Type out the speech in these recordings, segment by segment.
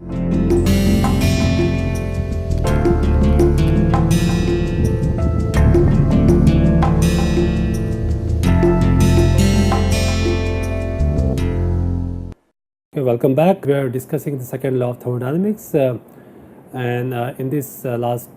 Okay, welcome back. We are discussing the second law of thermodynamics, and in this last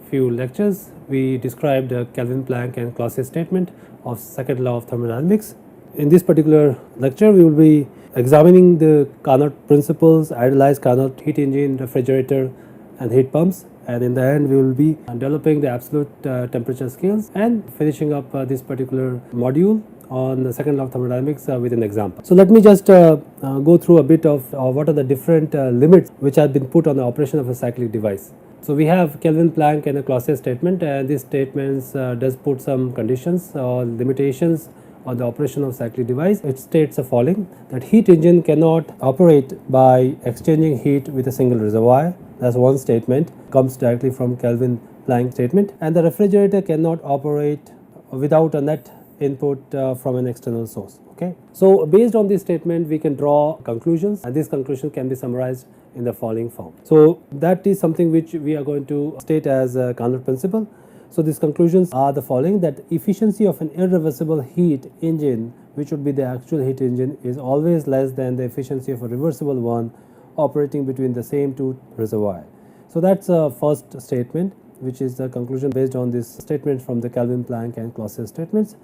few lectures, we described Kelvin, Planck, and Clausius statement of second law of thermodynamics. In this particular lecture, we will be examining the Carnot principles, idealized Carnot heat engine, refrigerator, and heat pumps. And in the end, we will be developing the absolute temperature scales and finishing up this particular module on the second law of thermodynamics with an example. So let me just go through a bit of what are the different limits which have been put on the operation of a cyclic device. So we have Kelvin, Planck, and a Clausius statement, and these statements does put some conditions or limitations on the operation of cyclic device. It states the following: that heat engine cannot operate by exchanging heat with a single reservoir. That's one statement, comes directly from Kelvin, Planck statement. And the refrigerator cannot operate without a net input from an external source. Okay, so based on this statement, we can draw conclusions, and this conclusion can be summarized in the following form. So that is something which we are going to state as a Carnot principle. So these conclusions are the following: that efficiency of an irreversible heat engine, which would be the actual heat engine, is always less than the efficiency of a reversible one operating between the same two reservoirs. So that's a first statement, which is the conclusion based on this statement from the Kelvin, Planck, and Clausius statements.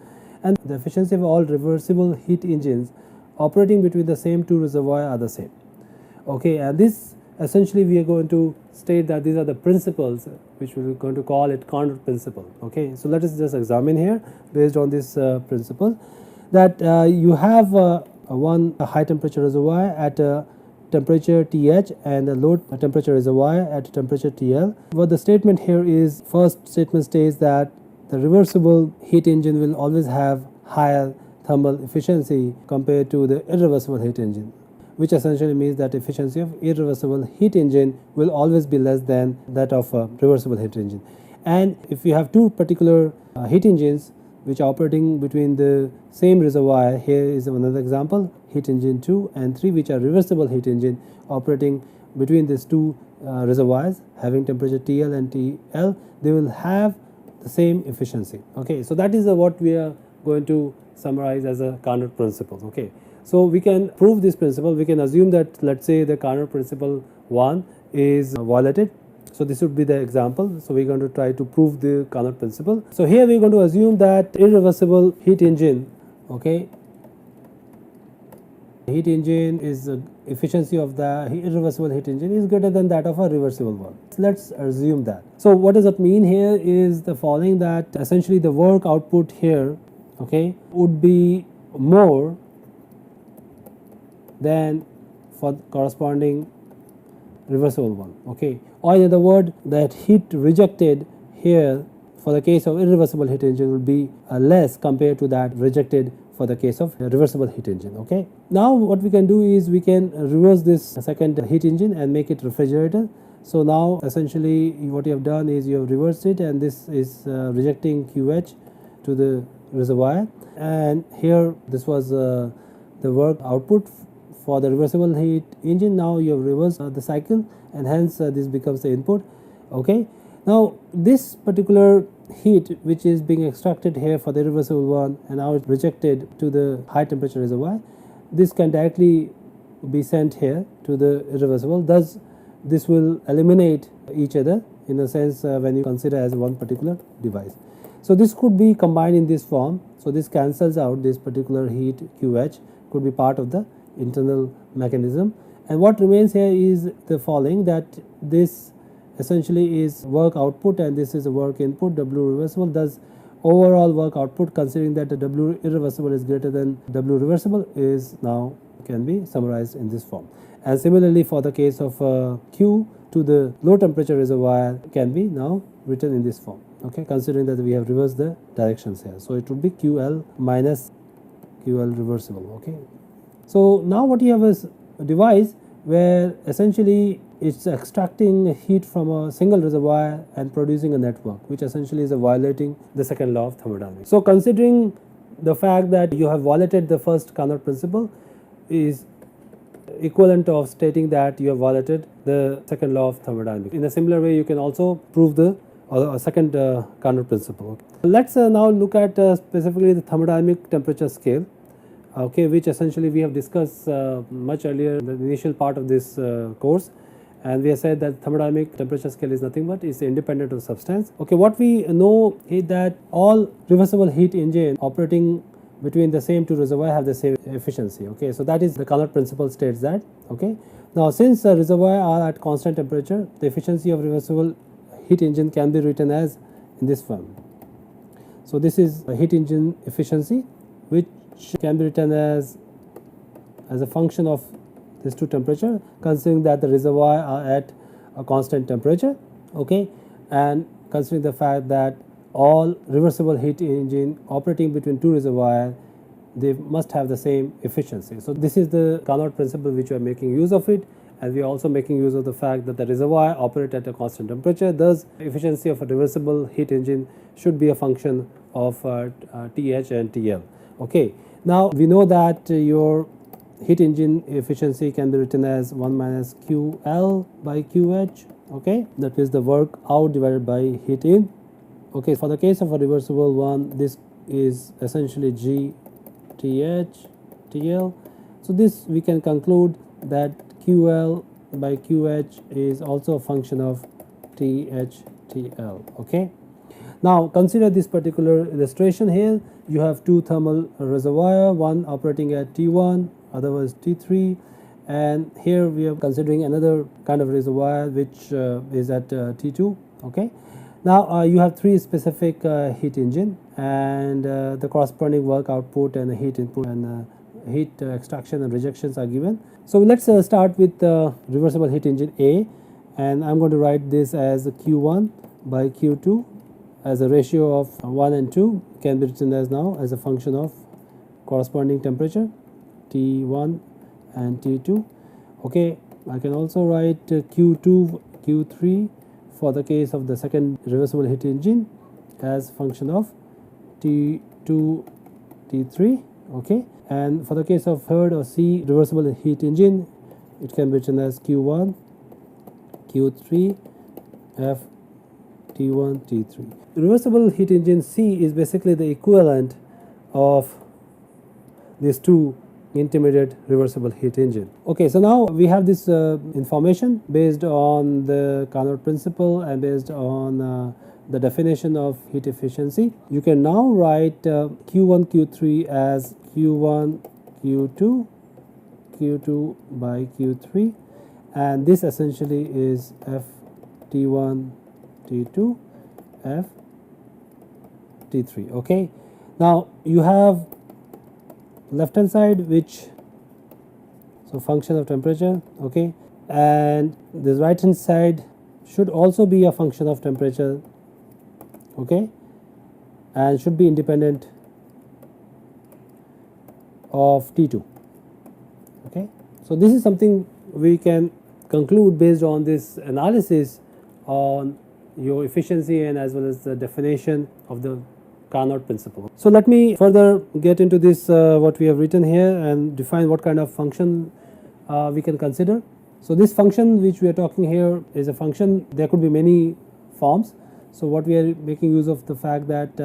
And the efficiency of all reversible heat engines operating between the same two reservoirs are the same. Okay, and this essentially we are going to state that these are the principles which we are going to call it Carnot principle. Okay, so let us just examine here based on this principle that you have one high temperature reservoir at a temperature TH and a low temperature reservoir at temperature TL. What the statement here is, first statement states that the reversible heat engine will always have higher thermal efficiency compared to the irreversible heat engine, which essentially means that efficiency of irreversible heat engine will always be less than that of a reversible heat engine. And if you have two particular heat engines which are operating between the same reservoir, here is another example, heat engine 2 and 3, which are reversible heat engine operating between these two reservoirs having temperature TL and TL, they will have the same efficiency. Okay, so that is what we are going to summarize as a Carnot principle. Okay, so we can prove this principle. We can assume that, let's say, the Carnot principle 1 is violated. So this would be the example. So we're going to try to prove the Carnot principle. So here we're going to assume that irreversible heat engine, okay, heat engine is efficiency of the irreversible heat engine is greater than that of a reversible one. Let's assume that. So what does that mean here is the following, that essentially the work output here, okay, would be more than for corresponding reversible one. Okay, or in other words, that heat rejected here for the case of irreversible heat engine will be less compared to that rejected for the case of reversible heat engine. Okay, now what we can do is we can reverse this second heat engine and make it refrigerator. So now essentially what you have done is you have reversed it, and this is rejecting QH to the reservoir, and here this was the work output for the reversible heat engine. Now you have reversed the cycle, and hence this becomes the input. Okay, now this particular heat which is being extracted here for the irreversible one and now it's rejected to the high temperature reservoir, this can directly be sent here to the irreversible. Thus this will eliminate each other in a sense when you consider as one particular device. So this could be combined in this form. So this cancels out this particular heat QH, could be part of the internal mechanism, and what remains here is the following, that this essentially is work output and this is a work input W reversible. Thus overall work output, considering that the W irreversible is greater than W reversible, is now can be summarized in this form. And similarly for the case of Q to the low temperature reservoir can be now written in this form. Okay, considering that we have reversed the directions here, so it would be QL minus QL reversible. Okay, so now what you have is a device where essentially it's extracting heat from a single reservoir and producing a network, which essentially is violating the second law of thermodynamics. So considering the fact that you have violated the first Carnot principle, is equivalent of stating that you have violated the second law of thermodynamics. In a similar way, you can also prove the second Carnot principle. Let's now look at specifically the thermodynamic temperature scale, okay, which essentially we have discussed much earlier in the initial part of this course, and we have said that thermodynamic temperature scale is nothing but is independent of substance. Okay, what we know is that all reversible heat engine operating between the same two reservoirs have the same efficiency. Okay, so that is the Carnot principle states that. Okay, now since the reservoirs are at constant temperature, the efficiency of reversible heat engine can be written as in this form. So this is a heat engine efficiency, which can be written as a function of these two temperature, considering that the reservoir are at a constant temperature. Okay, and considering the fact that all reversible heat engine operating between two reservoirs, they must have the same efficiency. So this is the Carnot principle which we are making use of it, and we are also making use of the fact that the reservoir operate at a constant temperature. Thus, efficiency of a reversible heat engine should be a function of TH and TL. Okay, now we know that your heat engine efficiency can be written as 1 minus QL by QH. Okay, that is the work out divided by heat in. Okay, for the case of a reversible one, this is essentially G TH TL. So this we can conclude that QL by QH is also a function of TH TL. Okay, now consider this particular illustration here. You have two thermal reservoir, one operating at T1, otherwise T3, and here we are considering another kind of reservoir which is at T2. Okay, now you have three specific heat engine, and the corresponding work output and heat input and heat extraction and rejections are given. So let's start with the reversible heat engine A, and I'm going to write this as Q1 by Q2 as a ratio of 1 and 2, can be written as now as a function of corresponding temperature T1 and T2. Okay, I can also write Q2 Q3 for the case of the second reversible heat engine as function of T2 T3. Okay, and for the case of third or C reversible heat engine, it can be written as Q1 Q3 F T1 T3. Reversible heat engine C is basically the equivalent of these two intermediate reversible heat engine. Okay, so now we have this information based on the Carnot principle and based on the definition of heat efficiency. You can now write Q1 Q3 as Q1 Q2 Q2 by Q3, and this essentially is F T1 T2 F T3. Okay, now you have left hand side which so function of temperature. Okay, and this right hand side should also be a function of temperature. Okay, and should be independent of T2. Okay, so this is something we can conclude based on this analysis on your efficiency and as well as the definition of the Carnot principle. So let me further get into this what we have written here and define what kind of function we can consider. So this function which we are talking here is a function. There could be many forms. So what we are making use of the fact that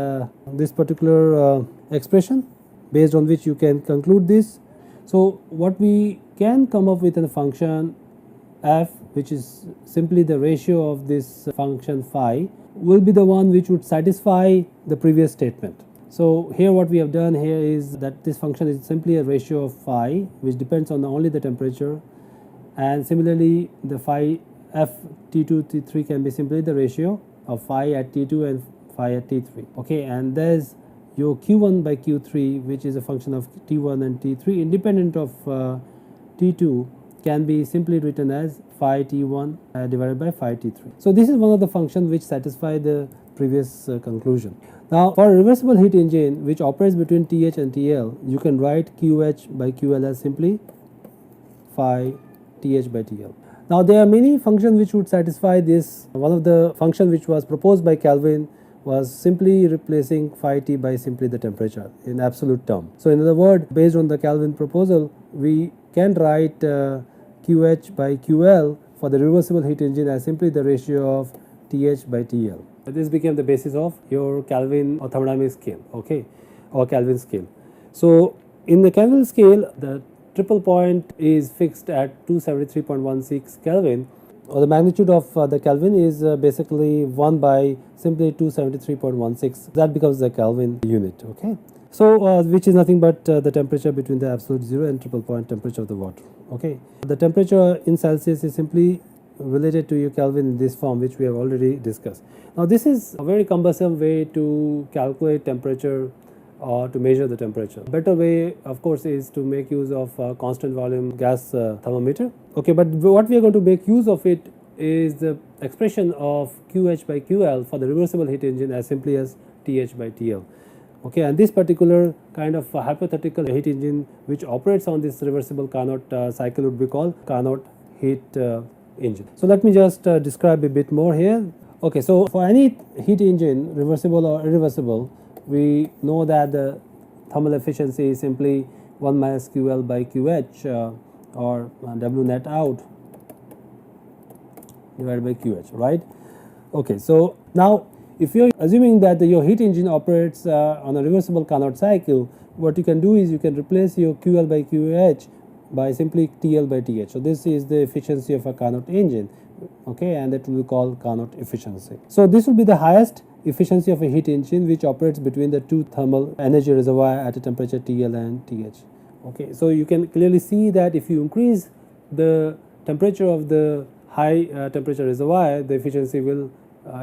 this particular expression based on which you can conclude this. So what we can come up with a function f, which is simply the ratio of this function phi, will be the one which would satisfy the previous statement. So here what we have done here is that this function is simply a ratio of phi which depends on only the temperature, and similarly the phi f T2 T3 can be simply the ratio of phi at T2 and phi at T3. Okay, and there's your Q1 by Q3 which is a function of T1 and T3 independent of T2 can be simply written as phi T1 divided by phi T3. So this is one of the functions which satisfy the previous conclusion. Now for a reversible heat engine which operates between TH and TL, you can write QH by QL as simply phi TH by TL. Now there are many functions which would satisfy this. One of the functions which was proposed by Kelvin was simply replacing phi T by simply the temperature in absolute term. So in other words, based on the Kelvin proposal, we can write QH by QL for the reversible heat engine as simply the ratio of TH by TL. This became the basis of your Kelvin or thermodynamic scale, okay, or Kelvin scale. So in the Kelvin scale, the triple point is fixed at 273.16 Kelvin, or the magnitude of the Kelvin is basically 1 by simply 273.16. That becomes the Kelvin unit, okay. So which is nothing but the temperature between the absolute zero and triple point temperature of the water, okay. The temperature in Celsius is simply related to your Kelvin in this form, which we have already discussed. Now this is a very cumbersome way to calculate temperature or to measure the temperature. Better way, of course, is to make use of constant volume gas thermometer, okay. But what we are going to make use of it is the expression of QH by QL for the reversible heat engine as simply as TH by TL, okay. And this particular kind of hypothetical heat engine which operates on this reversible Carnot cycle would be called Carnot heat engine. So let me just describe a bit more here. Okay, so for any heat engine, reversible or irreversible, we know that the thermal efficiency is simply 1 minus QL by QH or W net out divided by QH, right? Okay, so now if you are assuming that your heat engine operates on a reversible Carnot cycle, what you can do is you can replace your QL by QH by simply TL by TH. So this is the efficiency of a Carnot engine, okay, and that will be called Carnot efficiency. So this will be the highest efficiency of a heat engine which operates between the two thermal energy reservoir at a temperature TL and TH, okay. So you can clearly see that if you increase the temperature of the high temperature reservoir, the efficiency will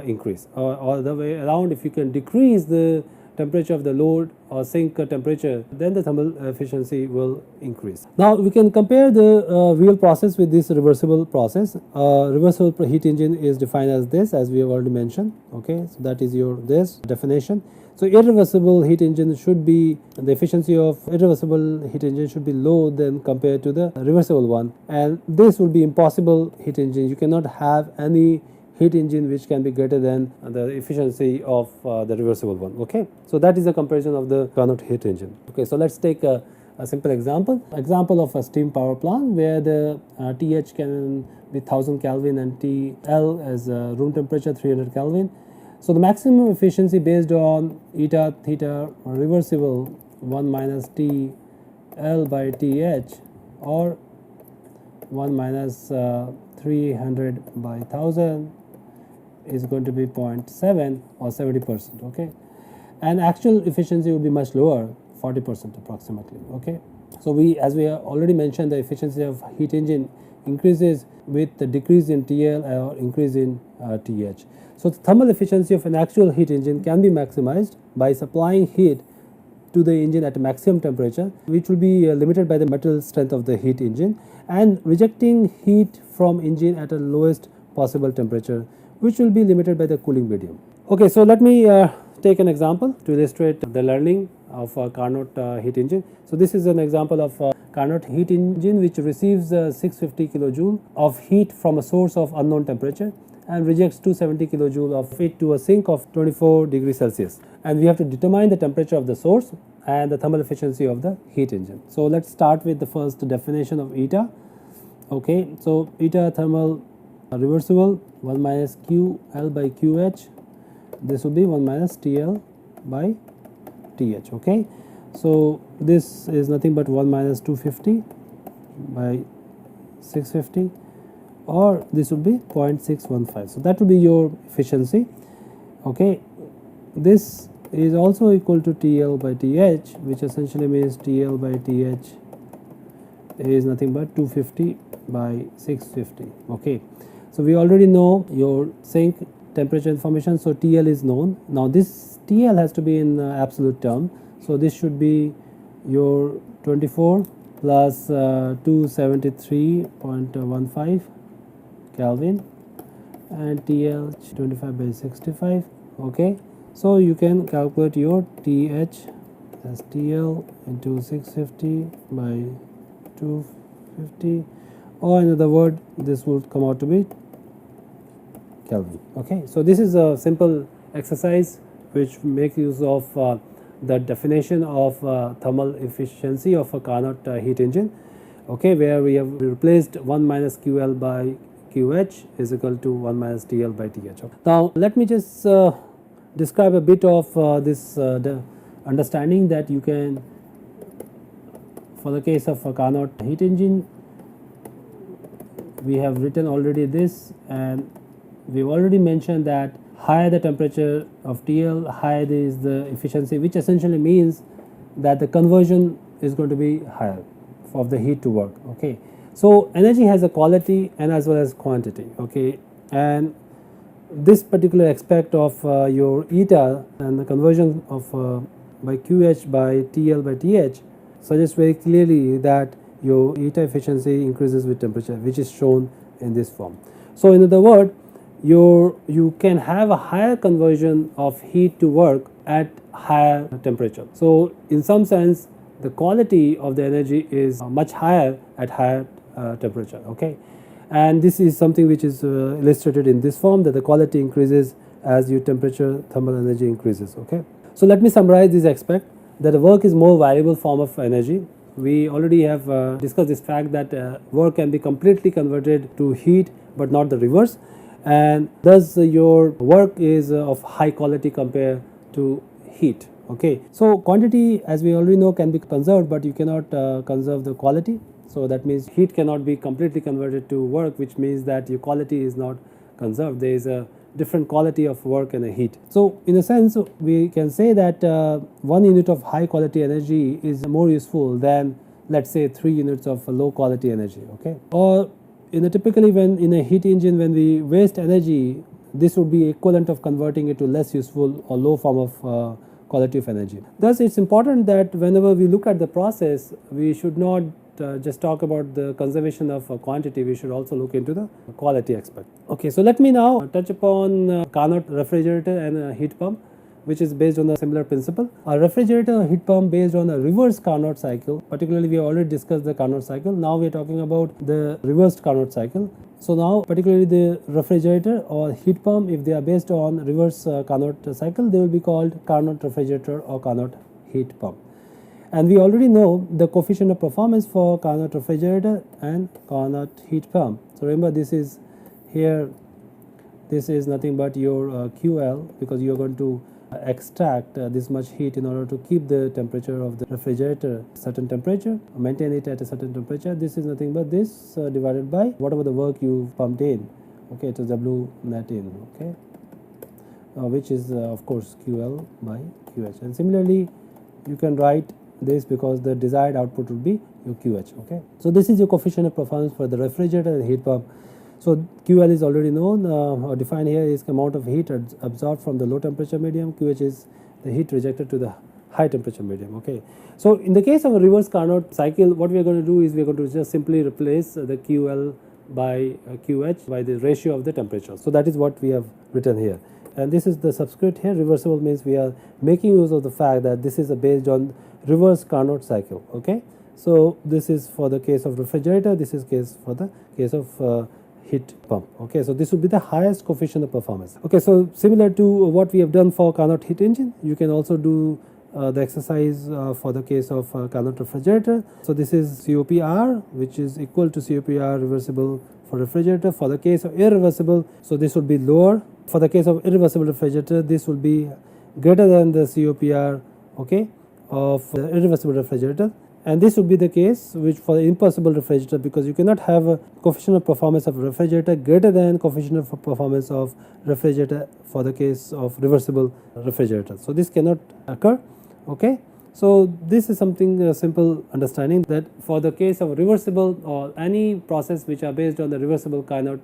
increase, or the way around, if you can decrease the temperature of the load or sink temperature, then the thermal efficiency will increase. Now we can compare the real process with this reversible process. Reversible heat engine is defined as this, as we have already mentioned, okay. So that is your this definition. So irreversible heat engine should be, the efficiency of irreversible heat engine should be low than compared to the reversible one, and this will be impossible heat engine. You cannot have any heat engine which can be greater than the efficiency of the reversible one, okay. So that is a comparison of the Carnot heat engine, okay. So let's take a simple example of a steam power plant where the TH can be 1000 Kelvin and TL as room temperature 300 Kelvin. So the maximum efficiency based on eta theta reversible 1 minus TL by TH or 1 minus 300 by 1000 is going to be 0.7 or 70%, okay, and actual efficiency will be much lower, 40% approximately, okay. So we, as we already mentioned, the efficiency of heat engine increases with the decrease in TL or increase in TH. So the thermal efficiency of an actual heat engine can be maximized by supplying heat to the engine at a maximum temperature, which will be limited by the metal strength of the heat engine, and rejecting heat from engine at a lowest possible temperature, which will be limited by the cooling medium. Okay, so let me take an example to illustrate the learning of a Carnot heat engine. So this is an example of a Carnot heat engine which receives 650 kilojoule of heat from a source of unknown temperature and rejects 270 kilojoule of heat to a sink of 24 degrees Celsius. And we have to determine the temperature of the source and the thermal efficiency of the heat engine. So let's start with the first definition of eta. Okay, so eta thermal reversible 1 minus QL by QH, this will be 1 minus TL by TH, okay. So this is nothing but 1 minus 250 by 650, or this will be 0.615. So that will be your efficiency, okay. This is also equal to TL by TH, which essentially means TL by TH is nothing but 250 by 650, okay. So we already know your sink temperature information, so TL is known. Now this TL has to be in absolute term, so this should be your 24 plus 273.15 Kelvin and TL 25 by 65, okay. So you can calculate your TH as TL into 650 by 250, or in other word this would come out to be Kelvin, okay. So this is a simple exercise which makes use of the definition of thermal efficiency of a Carnot heat engine. okay, where we have replaced 1 minus QL by QH is equal to 1 minus TL by TH. Now let me just describe a bit of this the understanding that you can, for the case of a Carnot heat engine, we have written already this, and we've already mentioned that higher the temperature of TL, higher is the efficiency, which essentially means that the conversion is going to be higher of the heat to work. Okay, so energy has a quality and as well as quantity. Okay, and this particular aspect of your eta and the conversion of by QH by TL by TH suggests very clearly that your eta efficiency increases with temperature, which is shown in this form. So in other words, you can have a higher conversion of heat to work at higher temperature. So in some sense, the quality of the energy is much higher at higher temperature. Okay, and this is something which is illustrated in this form, that the quality increases as your temperature thermal energy increases. Okay, so let me summarize this aspect, that the work is more valuable form of energy. We already have discussed this fact that work can be completely converted to heat but not the reverse, and thus your work is of high quality compared to heat. Okay, so quantity, as we already know, can be conserved, but you cannot conserve the quality. So that means heat cannot be completely converted to work, which means that your quality is not conserved. There is a different quality of work and a heat. So in a sense, we can say that 1 unit of high quality energy is more useful than, let's say, 3 units of low quality energy. Okay, or typically when in a heat engine, when we waste energy, this would be equivalent of converting it to less useful or low form of quality of energy. Thus it's important that whenever we look at the process, we should not just talk about the conservation of quantity, we should also look into the quality aspect. Okay, so let me now touch upon Carnot refrigerator and a heat pump, which is based on a similar principle. A refrigerator or heat pump based on a reverse Carnot cycle. Particularly, we have already discussed the Carnot cycle. Now we are talking about the reversed Carnot cycle. So now particularly the refrigerator or heat pump, if they are based on reverse Carnot cycle, they will be called Carnot refrigerator or Carnot heat pump. And we already know the coefficient of performance for Carnot refrigerator and Carnot heat pump. So remember, this is here, this is nothing but your QL, because you are going to extract this much heat in order to keep the temperature of the refrigerator certain temperature, maintain it at a certain temperature. This is nothing but this divided by whatever the work you pumped in. Okay, it is W net in. Okay, which is of course QL by QH. And similarly, you can write this because the desired output would be your QH. Okay, so this is your coefficient of performance for the refrigerator and heat pump. So QL is already known or defined here is amount of heat absorbed from the low temperature medium. QH is the heat rejected to the high temperature medium. Okay, so in the case of a reverse Carnot cycle, what we are going to do is we are going to just simply replace the QL by QH by the ratio of the temperature. So that is what we have written here, and this is the subscript here. Reversible means we are making use of the fact that this is based on reverse Carnot cycle. Okay, so this is for the case of refrigerator, this is case for the case of heat pump. Okay, so this would be the highest coefficient of performance. Okay, so similar to what we have done for Carnot heat engine, you can also do the exercise for the case of Carnot refrigerator. So this is COPR, which is equal to COPR reversible for refrigerator. For the case of irreversible, so this would be lower. For the case of irreversible refrigerator, this will be greater than the COPR, okay, of the irreversible refrigerator. And this would be the case which for the impossible refrigerator, because you cannot have a coefficient of performance of refrigerator greater than coefficient of performance of refrigerator for the case of reversible refrigerator. So this cannot occur. Okay, so this is something simple understanding, that for the case of reversible or any process which are based on the reversible Carnot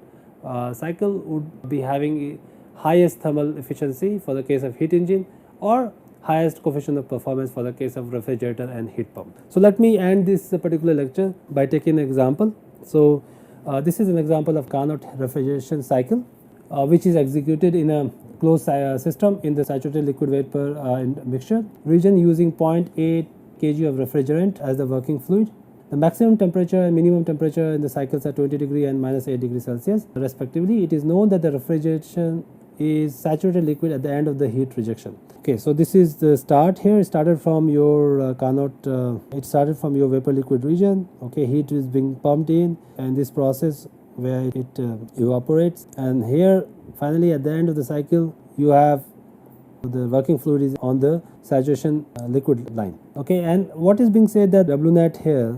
cycle would be having highest thermal efficiency for the case of heat engine, or highest coefficient of performance for the case of refrigerator and heat pump. So let me end this particular lecture by taking an example. So this is an example of Carnot refrigeration cycle which is executed in a closed system in the saturated liquid vapor mixture region using 0.8 kg of refrigerant as the working fluid. The maximum temperature and minimum temperature in the cycles are 20 degree and -8 degree Celsius respectively. It is known that the refrigeration is saturated liquid at the end of the heat rejection. Okay, so this is the start here. It started from your Carnot, it started from your vapor liquid region. Okay, heat is being pumped in, and this process where it evaporates, and here finally at the end of the cycle you have the working fluid is on the saturation liquid line. Okay, and what is being said that W net here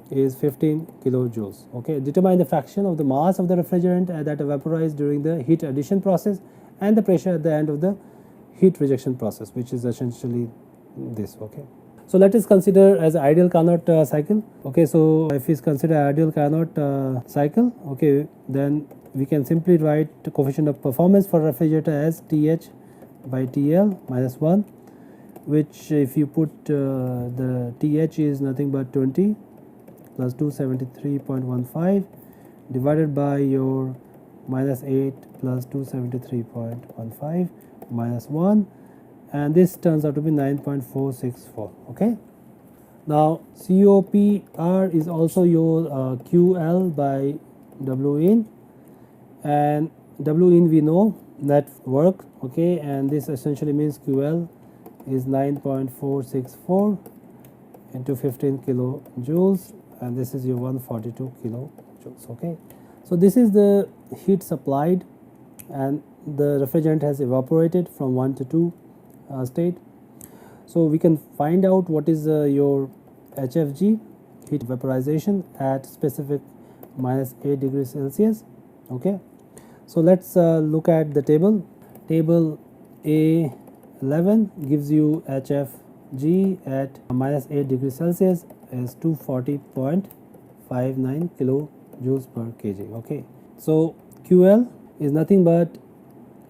is 15 kilojoules. Okay, determine the fraction of the mass of the refrigerant that evaporized during the heat addition process and the pressure at the end of the heat rejection process, which is essentially this. Okay, so let us consider as ideal Carnot cycle. Okay, so if we consider ideal Carnot cycle, okay, then we can simply write the coefficient of performance for refrigerator as TH by TL minus 1, which if you put the TH is nothing but 20 plus 273.15 divided by your minus 8 plus 273.15 minus 1, and this turns out to be 9.464. Okay, now COPR is also your QL by W in, and W in we know net work. Okay, and this essentially means QL is 9.464 into 15 kilojoules, and this is your 142 kilojoules. Okay, so this is the heat supplied, and the refrigerant has evaporated from 1 to 2 state. So we can find out what is your HFG, heat vaporization at specific minus 8 degrees Celsius. Okay, so let's look at the table. Table A11 gives you HFG at minus 8 degrees Celsius is 240.59 kilojoules per kg. Okay, so QL is nothing but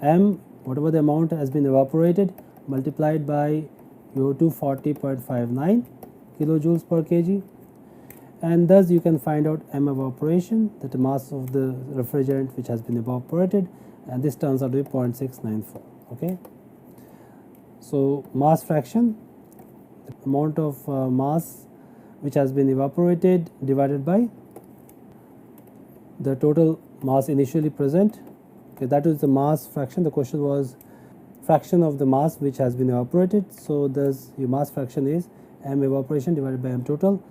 M, whatever the amount has been evaporated, multiplied by your 240.59 kilojoules per kg, and thus you can find out M evaporation, that the mass of the refrigerant which has been evaporated, and this turns out to be 0.694. Okay, so mass fraction, the amount of mass which has been evaporated divided by the total mass initially present. Okay, that is the mass fraction. The question was fraction of the mass which has been evaporated, so thus your mass fraction is M evaporation divided by M total.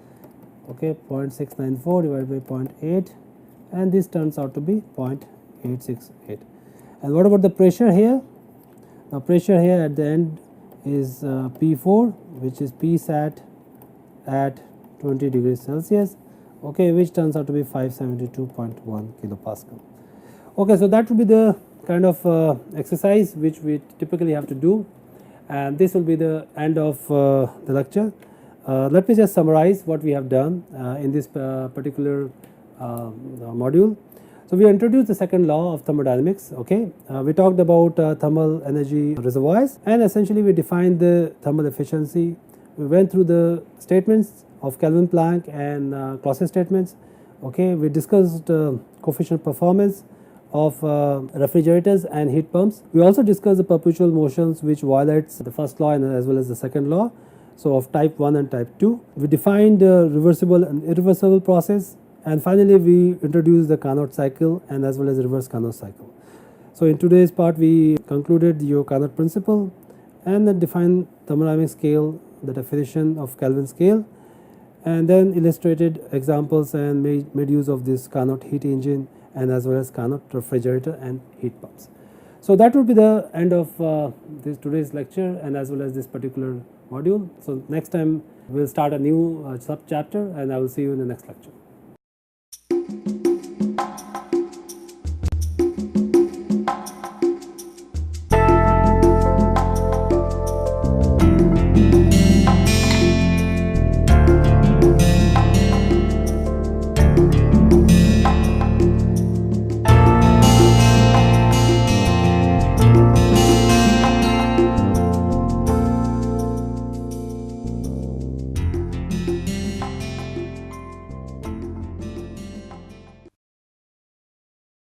Okay, 0.694 divided by 0.8, and this turns out to be 0.868. And what about the pressure here? Now pressure here at the end is P4, which is Psat at 20 degrees Celsius. Okay, which turns out to be 572.1 kilopascal. Okay, so that will be the kind of exercise which we typically have to do, and this will be the end of the lecture. Let me just summarize what we have done in this particular module. So we introduced the second law of thermodynamics. Okay, we talked about thermal energy reservoirs, and essentially we defined the thermal efficiency. We went through the statements of Kelvin, Planck and Clausius statements. Okay, we discussed coefficient performance of refrigerators and heat pumps. We also discussed the perpetual motions which violates the first law and as well as the second law, so of type 1 and type 2. We defined reversible and irreversible process, and finally we introduced the Carnot cycle and as well as reverse Carnot cycle. So in today's part we concluded your Carnot principle and then defined thermodynamic scale, the definition of Kelvin scale, and then illustrated examples and made use of this Carnot heat engine and as well as Carnot refrigerator and heat pumps. So that would be the end of today's lecture and as well as this particular module. So next time we'll start a new sub chapter, and I will see you in the next lecture.